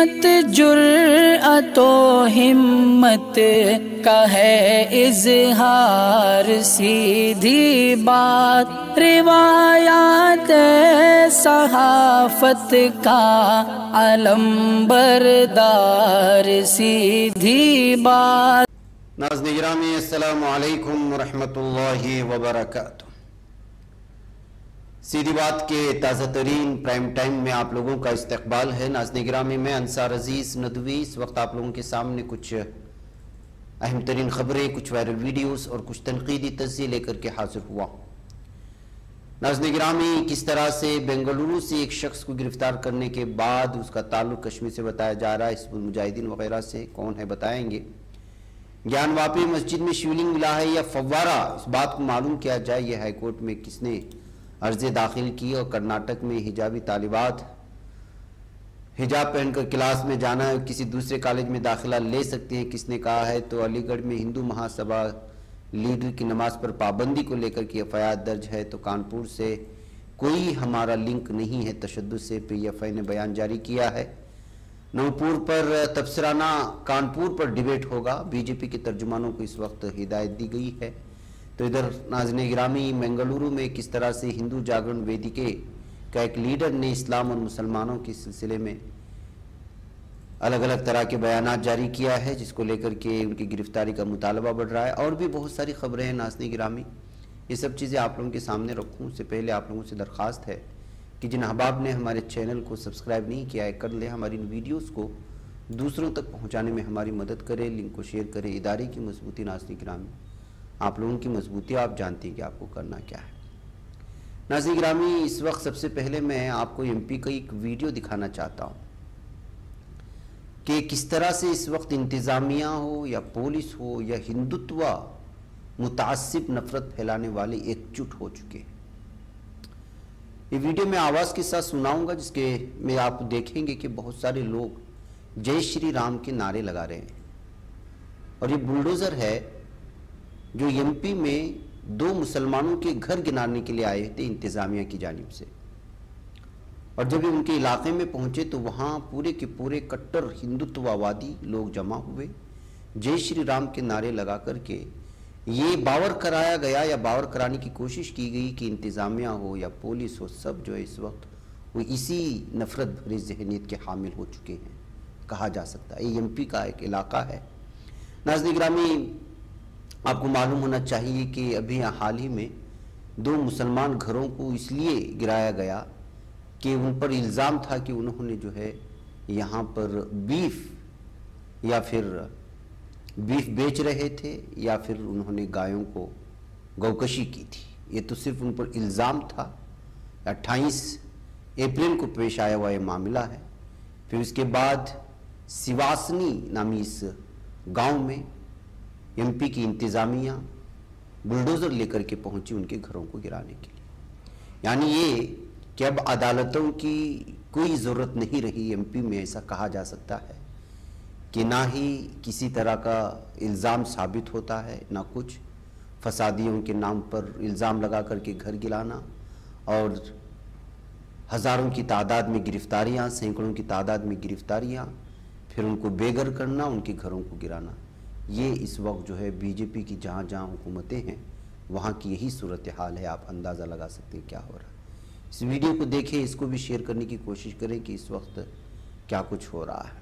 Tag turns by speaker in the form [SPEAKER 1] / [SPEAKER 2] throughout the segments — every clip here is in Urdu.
[SPEAKER 1] عظمت جرأت و ہمت کا ہے اظہار، سیدھی بات روایات صحافت کا علم بردار، سیدھی بات۔
[SPEAKER 2] ناظرین گرامی السلام علیکم ورحمۃ اللہ وبرکاتہ۔ سیدھی بات کے تازہ ترین پرائم ٹائم میں آپ لوگوں کا استقبال ہے۔ ناظرین گرامی میں انصار عزیز ندوی اس وقت آپ لوگوں کے سامنے کچھ اہم ترین خبریں، کچھ وائرل ویڈیوز اور کچھ تنقیدی تجزیے لے کر کے حاضر ہوا ہوں۔ ناظرین گرامی، کس طرح سے بنگلورو سے ایک شخص کو گرفتار کرنے کے بعد اس کا تعلق کشمیر سے بتایا جا رہا ہے، حزب المجاہدین وغیرہ سے، کون ہے بتائیں گے۔ گیان واپی مسجد میں شیولنگ ملا ہے یا فوارہ، اس بات کو معلوم کیا جائے۔ یہ ہائی کورٹ میں کس نے عرض داخل کی، اور کرناٹک میں حجابی طالبات حجاب پہن کر کلاس میں جانا ہے، کسی دوسرے کالج میں داخلہ لے سکتے ہیں، کس نے کہا ہے۔ تو علی گڑھ میں ہندو مہا سبھا لیڈر کی نماز پر پابندی کو لے کر کے ایف آئی آر درج ہے۔ تو کانپور سے کوئی ہمارا لنک نہیں ہے تشدد سے، پی ایف آئی نے بیان جاری کیا ہے۔ نوپور پر تبصرانہ کانپور پر ڈیبیٹ ہوگا، بی جے پی کے ترجمانوں کو اس وقت ہدایت دی گئی ہے۔ تو ادھر ناظرین گرامی بنگلورو میں کس طرح سے ہندو جاگرن ویدیکے کا ایک لیڈر نے اسلام اور مسلمانوں کے سلسلے میں الگ الگ طرح کے بیانات جاری کیا ہے، جس کو لے کر کے ان کی گرفتاری کا مطالبہ بڑھ رہا ہے۔ اور بھی بہت ساری خبریں ہیں ناظرین گرامی، یہ سب چیزیں آپ لوگوں کے سامنے رکھوں اس سے پہلے آپ لوگوں سے درخواست ہے کہ جن احباب نے ہمارے چینل کو سبسکرائب نہیں کیا ہے کر لیں، ہماری ان ویڈیوز کو دوسروں تک پہنچانے میں ہماری مدد کریں، لنک کو شیئر کریں۔ ادارے کی مضبوطی ناظرین گرامی، آپ لوگوں کی مضبوطی آپ جانتے ہیں کہ آپ کو کرنا کیا ہے۔ ناظرین گرامی، اس وقت سب سے پہلے میں آپ کو ایم پی کا ایک ویڈیو دکھانا چاہتا ہوں کہ کس طرح سے اس وقت انتظامیہ ہو یا پولیس ہو یا ہندوتوا متعصب نفرت پھیلانے والے ایک جٹ ہو چکے ہیں۔ یہ ویڈیو میں آواز کے ساتھ سناؤں گا، جس کے میں آپ دیکھیں گے کہ بہت سارے لوگ جے شری رام کے نعرے لگا رہے ہیں، اور یہ بلڈوزر ہے جو ایم پی میں دو مسلمانوں کے گھر گرانے کے لیے آئے تھے انتظامیہ کی جانب سے، اور جب ان کے علاقے میں پہنچے تو وہاں پورے کے پورے کٹر ہندوتوا وادی لوگ جمع ہوئے، جے شری رام کے نعرے لگا کر کے یہ باور کرایا گیا یا باور کرانے کی کوشش کی گئی کہ انتظامیہ ہو یا پولیس ہو، سب جو ہے اس وقت وہ اسی نفرت بھری ذہنیت کے حامل ہو چکے ہیں، کہا جا سکتا ہے۔ یہ ایم پی کا ایک علاقہ ہے۔ ناظرین گرامی، آپ کو معلوم ہونا چاہیے کہ ابھی حال ہی میں دو مسلمان گھروں کو اس لیے گرایا گیا کہ ان پر الزام تھا کہ انہوں نے جو ہے یہاں پر بیف بیچ رہے تھے یا پھر انہوں نے گایوں کو گوکشی کی تھی۔ یہ تو صرف ان پر الزام تھا۔ 28 اپریل کو پیش آیا ہوا یہ معاملہ ہے۔ پھر اس کے بعد سیواسنی نامی اس گاؤں میں ایم پی کی انتظامیہ بلڈوزر لے کر کے پہنچی ان کے گھروں کو گرانے کے لیے۔ یعنی یہ کہ اب عدالتوں کی کوئی ضرورت نہیں رہی ایم پی میں، ایسا کہا جا سکتا ہے کہ نہ ہی کسی طرح کا الزام ثابت ہوتا ہے، نہ کچھ فسادیوں کے نام پر الزام لگا کر کے گھر گرانا، اور ہزاروں کی تعداد میں گرفتاریاں، سینکڑوں کی تعداد میں گرفتاریاں، پھر ان کو بے گھر کرنا، ان کے گھروں کو گرانا۔ یہ اس وقت جو ہے بی جے پی کی جہاں جہاں حکومتیں ہیں وہاں کی یہی صورتحال ہے۔ آپ اندازہ لگا سکتے ہیں کیا ہو رہا ہے۔ اس ویڈیو کو دیکھیں، اس کو بھی شیئر کرنے کی کوشش کریں کہ اس وقت کیا کچھ ہو رہا ہے۔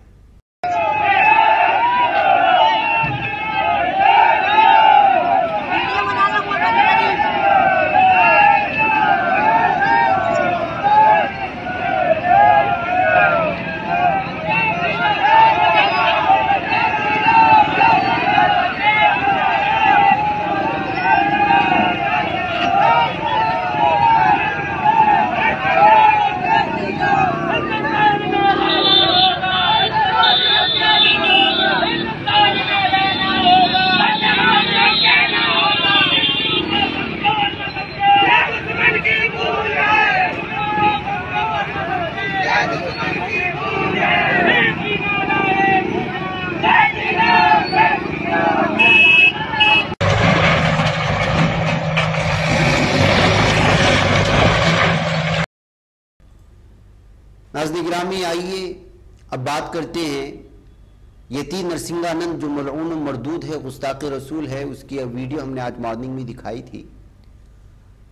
[SPEAKER 2] ناظرین گرامی، آئیے اب بات کرتے ہیں یتی نرسنگانند جو ملعون و مردود ہے، گستاخ رسول ہے، اس کی ویڈیو ہم نے آج مارننگ میں دکھائی تھی۔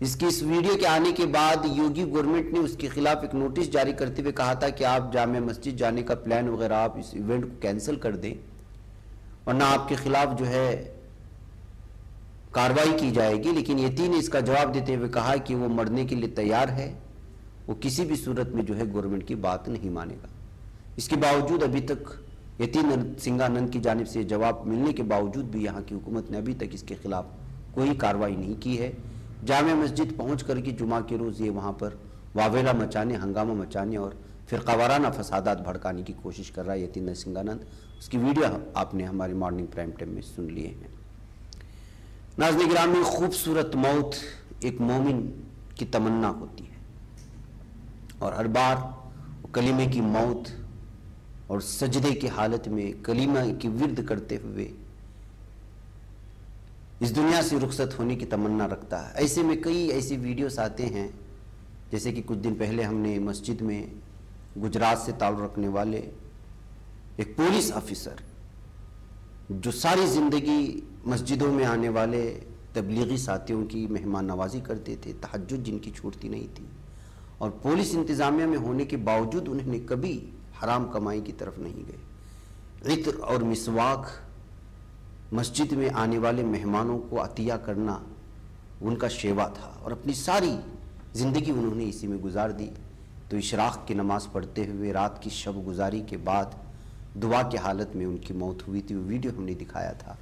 [SPEAKER 2] اس ویڈیو کے آنے کے بعد یوگی گورنمنٹ نے اس کے خلاف ایک نوٹس جاری کرتے ہوئے کہا تھا کہ آپ جامع مسجد جانے کا پلان وغیرہ آپ اس ایونٹ کو کینسل کر دیں، ورنہ آپ کے خلاف جو ہے کارروائی کی جائے گی۔ لیکن یتی نے اس کا جواب دیتے ہوئے کہا کہ وہ مرنے کے لیے تیار ہے، وہ کسی بھی صورت میں جو ہے گورنمنٹ کی بات نہیں مانے گا۔ اس کے باوجود ابھی تک یتی نرسنگانند کی جانب سے جواب ملنے کے باوجود بھی یہاں کی حکومت نے ابھی تک اس کے خلاف کوئی کارروائی نہیں کی ہے۔ جامع مسجد پہنچ کر کے جمعہ کے روز یہ وہاں پر واویلا مچانے، ہنگامہ مچانے اور فرقہ وارانہ فسادات بھڑکانے کی کوشش کر رہا ہے یتی نرسنگانند۔ اس کی ویڈیو آپ نے ہماری مارننگ پرائم ٹائم میں سن لیے ہیں۔ ناظرین گرامی، خوبصورت موت ایک مومن کی تمنا ہوتی ہے، اور ہر بار کلمے کی موت اور سجدے کی حالت میں کلمہ کی ورد کرتے ہوئے اس دنیا سے رخصت ہونے کی تمنا رکھتا ہے۔ ایسے میں کئی ایسی ویڈیوز آتے ہیں، جیسے کہ کچھ دن پہلے ہم نے مسجد میں گجرات سے تعلق رکھنے والے ایک پولیس آفیسر جو ساری زندگی مسجدوں میں آنے والے تبلیغی ساتھیوں کی مہمان نوازی کرتے تھے، تہجد جن کی چھوٹتی نہیں تھی، اور پولیس انتظامیہ میں ہونے کے باوجود انہوں نے کبھی حرام کمائی کی طرف نہیں گئے۔ عطر اور مسواک مسجد میں آنے والے مہمانوں کو عطیہ کرنا ان کا شیوا تھا، اور اپنی ساری زندگی انہوں نے اسی میں گزار دی۔ تو اشراق کی نماز پڑھتے ہوئے رات کی شب گزاری کے بعد دعا کی حالت میں ان کی موت ہوئی تھی، وہ ویڈیو ہم نے دکھایا تھا۔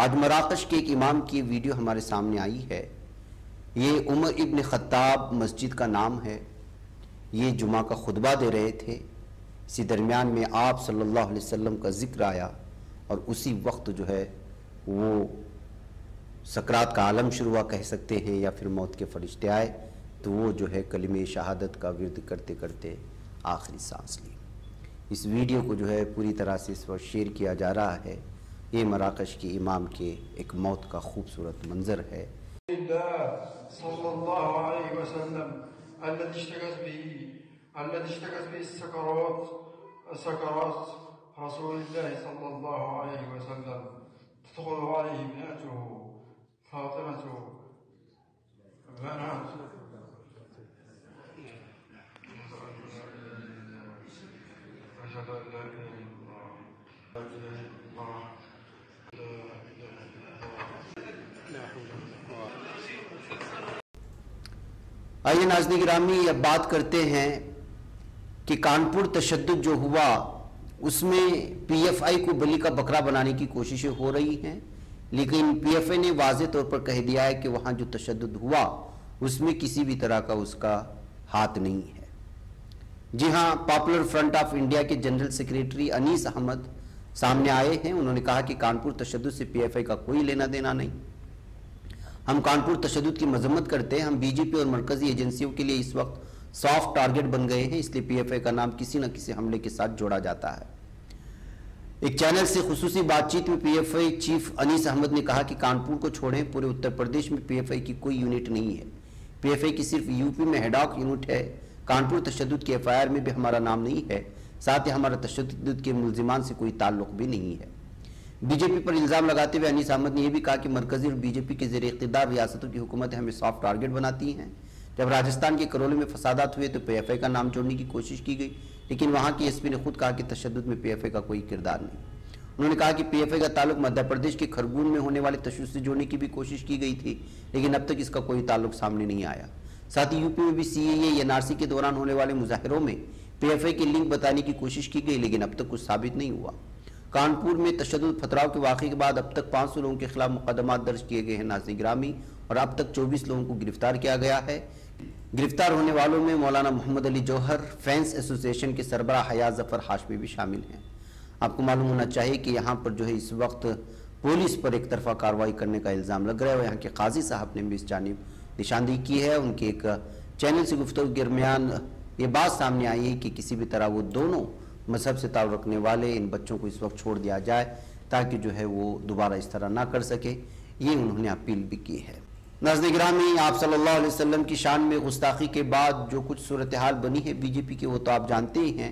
[SPEAKER 2] آج مراکش کے ایک امام کی ویڈیو ہمارے سامنے آئی ہے۔ یہ عمر ابن خطاب مسجد کا نام ہے۔ یہ جمعہ کا خطبہ دے رہے تھے، اسی درمیان میں آپ صلی اللہ علیہ وسلم کا ذکر آیا، اور اسی وقت جو ہے وہ سکرات کا عالم شروع ہوا کہہ سکتے ہیں، یا پھر موت کے فرشتے آئے تو وہ جو ہے کلمہ شہادت کا ورد کرتے کرتے آخری سانس لی۔ اس ویڈیو کو جو ہے پوری طرح سے اس وقت شیئر کیا جا رہا ہے۔ یہ مراکش کے امام کے ایک موت کا خوبصورت منظر ہے۔
[SPEAKER 3] صلی اللہ علیہ وسلم الذي اشتكت به سكرات رسول الله صلى الله عليه وسلم تدخل عليه ابنته فاطمة بنات أشهد أن لا إله إلا الله لا إله إلا الله لا إله إلا الله لا حول ولا قوة۔
[SPEAKER 2] آئیے ناظرین گرامی، اب بات کرتے ہیں کہ کانپور تشدد جو ہوا اس میں پی ایف آئی کو بلی کا بکرا بنانے کی کوششیں ہو رہی ہیں، لیکن پی ایف آئی نے واضح طور پر کہہ دیا ہے کہ وہاں جو تشدد ہوا اس میں کسی بھی طرح کا اس کا ہاتھ نہیں ہے۔ جی ہاں، پاپولر فرنٹ آف انڈیا کے جنرل سیکریٹری انیس احمد سامنے آئے ہیں۔ انہوں نے کہا کہ کانپور تشدد سے پی ایف آئی کا کوئی لینا دینا نہیں۔ ہم کانپور تشدد کی مذمت کرتے ہیں، ہم بی جے پی اور مرکزی ایجنسیوں کے لیے اس وقت سافٹ ٹارگٹ بن گئے ہیں، اس لیے پی ایف آئی کا نام کسی نہ کسی حملے کے ساتھ جوڑا جاتا ہے۔ ایک چینل سے خصوصی بات چیت میں پی ایف آئی چیف انیس احمد نے کہا کہ کانپور کو چھوڑیں، پورے اتر پردیش میں پی ایف آئی کی کوئی یونٹ نہیں ہے، پی ایف آئی کی صرف یو پی میں ہیڈ آک یونٹ ہے۔ کانپور تشدد کے ایف آئی آر میں بھی ہمارا نام نہیں ہے، ساتھ ہی ہمارا تشدد کے ملزمان سے کوئی تعلق بھی نہیں ہے۔ بی جے پی پر الزام لگاتے ہوئے انیس احمد نے یہ بھی کہا کہ مرکزی اور بی جے پی کے زیر اقتدار ریاستوں کی حکومتیں ہمیں سافٹ ٹارگٹ بناتی ہیں۔ جب راجستھان کے کرول میں فسادات ہوئے تو پی ایف آئی کا نام جوڑنے کی کوشش کی گئی، لیکن وہاں کی ایس پی نے خود کہا کہ تشدد میں پی ایف آئی کا کوئی کردار نہیں۔ انہوں نے کہا کہ پی ایف آئی کا تعلق مدھیہ پردیش کے کھرگون میں ہونے والے تشدد سے جوڑنے کی بھی کوشش کی گئی تھی، لیکن اب تک اس کا کوئی تعلق سامنے نہیں آیا۔ ساتھ ہی یو پی میں بھی سی اے اے این آر سی کے دوران ہونے والے مظاہروں میں پی ایف آئی کے لنک بتانے کی کوشش کی گئی، لیکن اب تک کچھ ثابت نہیں ہوا۔ کانپور میں تشدد پتھراؤ کے واقعے کے بعد اب تک 500 لوگوں کے خلاف مقدمات درج کیے گئے ہیں ناظرین گرامی، اور اب تک 24 لوگوں کو گرفتار کیا گیا ہے۔ گرفتار ہونے والوں میں مولانا محمد علی جوہر فینس ایسوسی ایشن کے سربراہ حیات ظفر ہاشمی بھی شامل ہیں۔ آپ کو معلوم ہونا چاہیے کہ یہاں پر جو ہے اس وقت پولیس پر ایک طرفہ کارروائی کرنے کا الزام لگ رہا ہے، اور یہاں کے قاضی صاحب نے بھی اس جانب نشاندہی کی ہے۔ ان کے ایک چینل سے گفتگو کے درمیان یہ بات سامنے آئی ہے کہ کسی بھی طرح وہ دونوں مذہب سے تعلق رکھنے والے ان بچوں کو اس وقت چھوڑ دیا جائے تاکہ جو ہے وہ دوبارہ اس طرح نہ کر سکے، یہ انہوں نے اپیل بھی کی ہے۔ ناظرین گرامی، آپ صلی اللہ علیہ وسلم کی شان میں گستاخی کے بعد جو کچھ صورتحال بنی ہے بی جے پی کی، وہ تو آپ جانتے ہی ہیں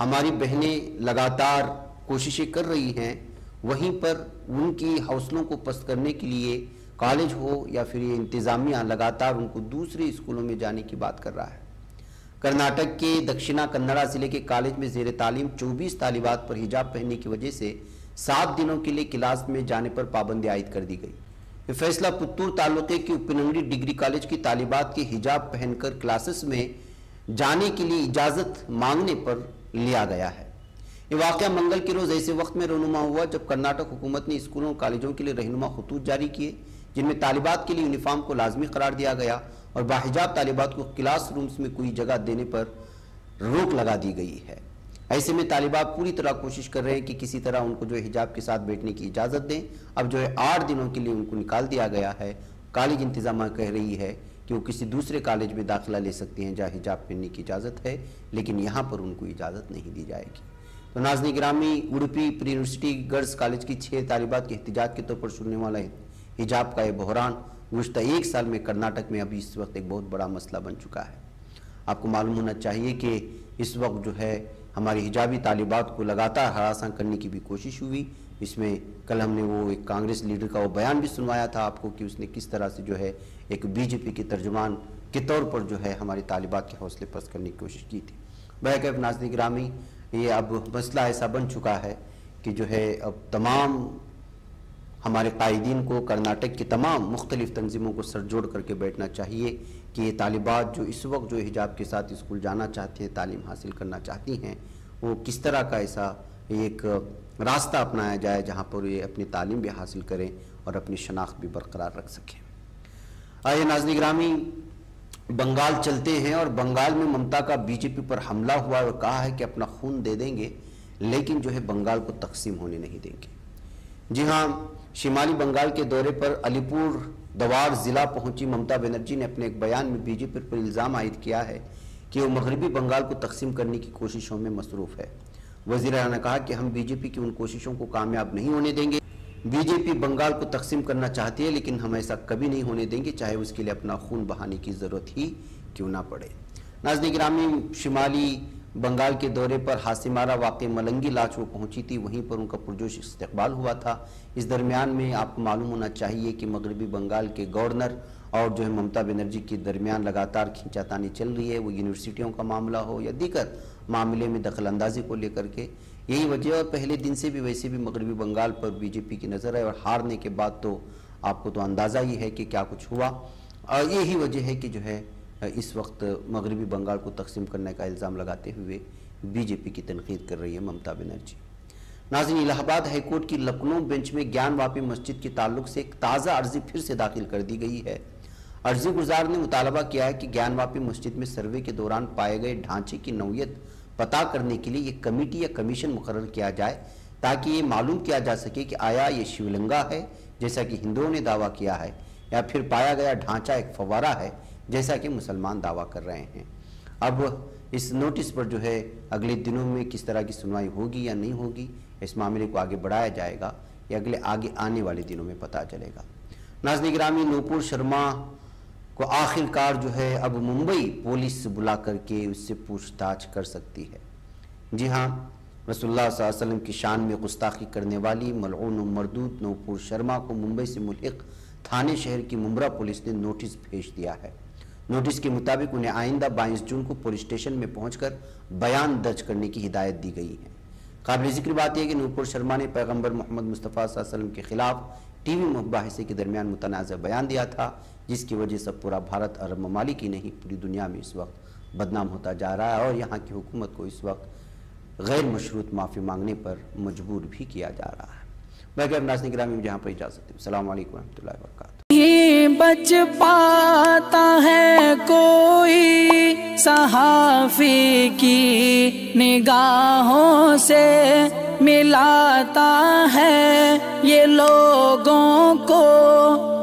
[SPEAKER 2] ہماری بہنیں لگاتار کوششیں کر رہی ہیں، وہیں پر ان کی حوصلوں کو پست کرنے کے لیے کالج ہو یا پھر یہ انتظامیہ لگاتار ان کو دوسرے اسکولوں میں جانے کی بات کر رہا ہے۔ کرناٹک کے دکشنہ کنڑا ضلع کے کالج میں زیر تعلیم 24 طالبات پر حجاب پہننے کی وجہ سے 7 دنوں کے لیے کلاس میں جانے پر پابندی عائد کر دی گئی۔ یہ فیصلہ پتور تعلقے کے اپننگڑی ڈگری کالج کی طالبات کے حجاب پہن کر کلاسز میں جانے کے لیے اجازت مانگنے پر لیا گیا ہے۔ یہ واقعہ منگل کے روز ایسے وقت میں رونما ہوا جب کرناٹک حکومت نے اسکولوں اور کالجوں کے لیے رہنما خطوط جاری کیے، جن میں طالبات کے لیے یونیفارم کو لازمی قرار دیا گیا اور باحجاب طالبات کو کلاس رومز میں کوئی جگہ دینے پر روک لگا دی گئی ہے۔ ایسے میں طالبات پوری طرح کوشش کر رہے ہیں کہ کسی طرح ان کو جو حجاب کے ساتھ بیٹھنے کی اجازت دیں۔ اب جو ہے 8 دنوں کے لیے ان کو نکال دیا گیا ہے۔ کالج انتظامیہ کہہ رہی ہے کہ وہ کسی دوسرے کالج میں داخلہ لے سکتے ہیں جہاں حجاب پہننے کی اجازت ہے، لیکن یہاں پر ان کو اجازت نہیں دی جائے گی۔ تو ناظرین گرامی، اڈوپی پری یونیورسٹی گرلز کالج کی 6 طالبات کے احتجاج کے طور پر سننے والا حجاب کا یہ بحران گزشتہ 1 سال میں کرناٹک میں ابھی اس وقت ایک بہت بڑا مسئلہ بن چکا ہے۔ آپ کو معلوم ہونا چاہیے کہ اس وقت جو ہے ہماری حجابی طالبات کو لگاتار ہراساں کرنے کی بھی کوشش ہوئی۔ اس میں کل ہم نے وہ ایک کانگریس لیڈر کا وہ بیان بھی سنوایا تھا آپ کو کہ اس نے کس طرح سے جو ہے ایک بی جے پی کے ترجمان کے طور پر جو ہے ہماری طالبات کے حوصلے پست کرنے کی کوشش کی تھی۔ بہرکیف ناظرین گرامی، یہ اب مسئلہ ایسا بن چکا ہے کہ جو ہے اب تمام ہمارے قائدین کو، کرناٹک کی تمام مختلف تنظیموں کو سر جوڑ کر کے بیٹھنا چاہیے کہ یہ طالبات جو اس وقت جو حجاب کے ساتھ اسکول جانا چاہتے ہیں، تعلیم حاصل کرنا چاہتی ہیں، وہ کس طرح کا ایسا ایک راستہ اپنایا جائے جہاں پر یہ اپنی تعلیم بھی حاصل کریں اور اپنی شناخت بھی برقرار رکھ سکیں۔ آئیے ناظرین گرامی، بنگال چلتے ہیں اور بنگال میں ممتا کا بی جے پی پر حملہ ہوا اور کہا ہے کہ اپنا خون دے دیں گے لیکن جو ہے بنگال کو تقسیم ہونے نہیں دیں گے۔ جی ہاں، شمالی بنگال کے دورے پر علی پور دوار ضلع پہنچی ممتا بنرجی نے اپنے ایک بیان میں بی جے پی پر الزام عائد کیا ہے کہ وہ مغربی بنگال کو تقسیم کرنے کی کوششوں میں مصروف ہے۔ وزیر اعلیٰ نے کہا کہ ہم بی جے پی کی ان کوششوں کو کامیاب نہیں ہونے دیں گے۔ بی جے پی بنگال کو تقسیم کرنا چاہتی ہے لیکن ہم ایسا کبھی نہیں ہونے دیں گے، چاہے اس کے لیے اپنا خون بہانے کی ضرورت ہی کیوں نہ پڑے۔ ناظرین گرامی، شمالی بنگال کے دورے پر ہاسیمارا واقع ملنگی لاچ وہ پہنچی تھی، وہیں پر ان کا پرجوش استقبال ہوا تھا۔ اس درمیان میں آپ کو معلوم ہونا چاہیے کہ مغربی بنگال کے گورنر اور جو ہے ممتا بنرجی کے درمیان لگاتار کھینچاتانی چل رہی ہے، وہ یونیورسٹیوں کا معاملہ ہو یا دیگر معاملے میں دخل اندازی کو لے کر کے۔ یہی وجہ، اور پہلے دن سے بھی ویسے بھی مغربی بنگال پر بی جے پی کی نظر ہے اور ہارنے کے بعد تو آپ کو تو اندازہ ہی ہے کہ کیا کچھ ہوا، اور یہی وجہ ہے کہ جو ہے اس وقت مغربی بنگال کو تقسیم کرنے کا الزام لگاتے ہوئے بی جے پی کی تنقید کر رہی ہے ممتا بنرجی۔ ناظرین، الہ آباد ہائی کورٹ کی لکھنؤ بینچ میں گیان واپی مسجد کے تعلق سے ایک تازہ عرضی پھر سے داخل کر دی گئی ہے۔ عرضی گزار نے مطالبہ کیا ہے کہ گیان واپی مسجد میں سروے کے دوران پائے گئے ڈھانچے کی نوعیت پتہ کرنے کے لیے یہ کمیٹی یا کمیشن مقرر کیا جائے تاکہ یہ معلوم کیا جا سکے کہ آیا یہ شیولنگا ہے جیسا کہ ہندوؤں نے دعویٰ کیا ہے یا پھر پایا گیا ڈھانچہ ایک فوارہ ہے جیسا کہ مسلمان دعویٰ کر رہے ہیں۔ اب اس نوٹس پر جو ہے اگلے دنوں میں کس طرح کی سنوائی ہوگی یا نہیں ہوگی، اس معاملے کو آگے بڑھایا جائے گا یا آگے آنے والے دنوں میں پتہ چلے گا۔ ناظرین گرامی، نوپور شرما کو آخر کار جو ہے اب ممبئی پولیس بلا کر کے اس سے پوچھ تاچھ کر سکتی ہے۔ جی ہاں، رسول اللہ صلی اللہ علیہ وسلم کی شان میں گستاخی کرنے والی ملعون و مردود نوپور شرما کو ممبئی سے ملحق تھانے شہر کی ممبرا پولیس نے نوٹس بھیج دیا ہے۔ نوٹس کے مطابق انہیں آئندہ 22 جون کو پولیس اسٹیشن میں پہنچ کر بیان درج کرنے کی ہدایت دی گئی ہے۔ قابل ذکر بات یہ ہے کہ نوپور شرما نے پیغمبر محمد مصطفیٰ صلی اللہ علیہ وسلم کے خلاف ٹی وی مباحثے کے درمیان متنازع بیان دیا تھا، جس کی وجہ سے پورا بھارت عرب ممالک ہی نہیں پوری دنیا میں اس وقت بدنام ہوتا جا رہا ہے اور یہاں کی حکومت کو اس وقت غیر مشروط معافی مانگنے پر مجبور بھی کیا جا رہا ہے۔ میں ناظرین گرامی جہاں پر اجازت دوں، السلام علیکم ورحمۃ اللہ وبرکاتہ۔
[SPEAKER 1] بچ پاتا ہے کوئی صحافی کی نگاہوں سے، ملاتا ہے یہ لوگوں کو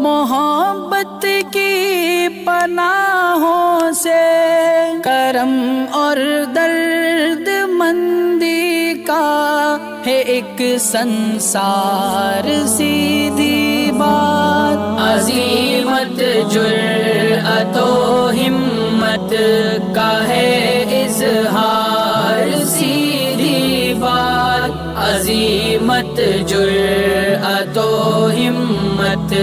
[SPEAKER 1] محبت کی پناہوں سے، کرم اور درد مندی کا ہے ایک سنسار، سیدھی بات عظیمت جرأت و ہمت کا ہے اظہار، سیدھی عظیمت جرأت و ہمت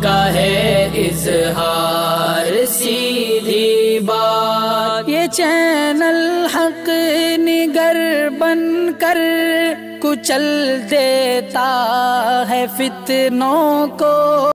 [SPEAKER 1] کا ہے اظہار سیدھی بات. یہ چینل حق نگر بن کر کچل دیتا ہے فتنوں کو.